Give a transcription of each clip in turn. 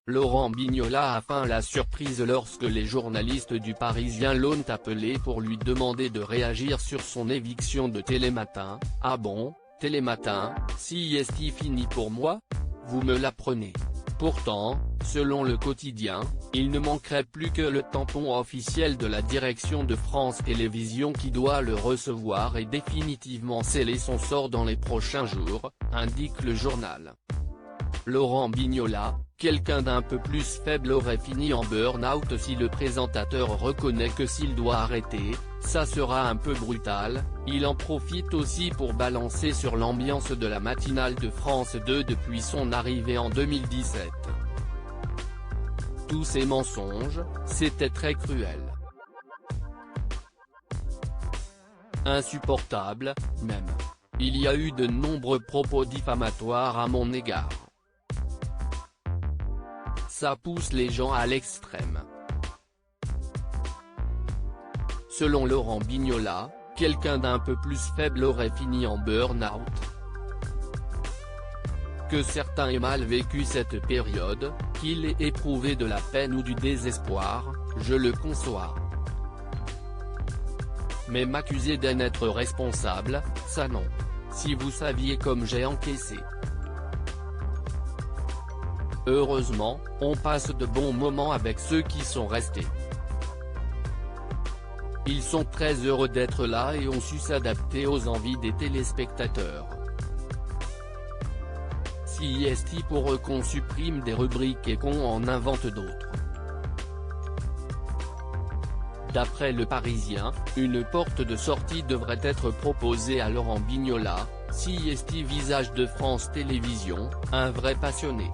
Laurent Bignola a feint la surprise lorsque les journalistes du Parisien l'ont appelé pour lui demander de réagir sur son éviction de Télématin. « Ah bon, Télématin, si est fini pour moi ? Vous me l'apprenez. » Pourtant, selon le quotidien, il ne manquerait plus que le tampon officiel de la direction de France Télévisions qui doit le recevoir et définitivement sceller son sort dans les prochains jours, indique le journal. Laurent Bignola, quelqu'un d'un peu plus faible aurait fini en burn-out si le présentateur reconnaît que s'il doit arrêter, ça sera un peu brutal. Il en profite aussi pour balancer sur l'ambiance de la matinale de France 2 depuis son arrivée en 2017. Tous ces mensonges, c'était très cruel. Insupportable, même. Il y a eu de nombreux propos diffamatoires à mon égard. Ça pousse les gens à l'extrême. Selon Laurent Bignola, quelqu'un d'un peu plus faible aurait fini en burn-out. Que certains aient mal vécu cette période, qu'il ait éprouvé de la peine ou du désespoir, je le conçois. Mais m'accuser d'en être responsable, ça non. Si vous saviez comme j'ai encaissé. Heureusement, on passe de bons moments avec ceux qui sont restés. Ils sont très heureux d'être là et ont su s'adapter aux envies des téléspectateurs. Si est pour eux qu'on supprime des rubriques et qu'on en invente d'autres. D'après Le Parisien, une porte de sortie devrait être proposée à Laurent Bignola, si visage de France Télévisions, un vrai passionné.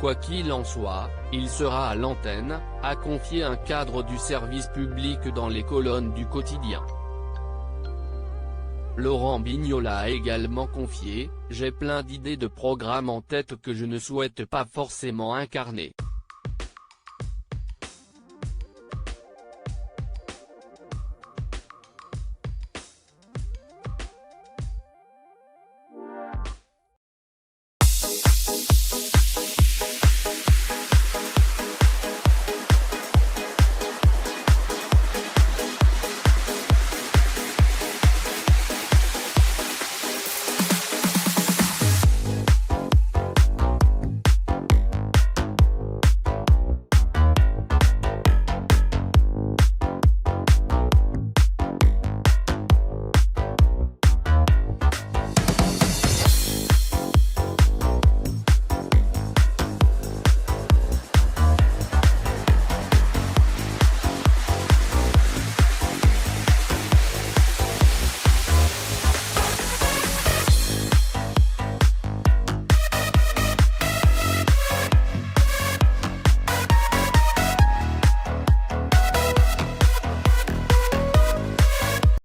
Quoi qu'il en soit, il sera à l'antenne, a confié un cadre du service public dans les colonnes du quotidien. Laurent Bignola a également confié « J'ai plein d'idées de programmes en tête que je ne souhaite pas forcément incarner.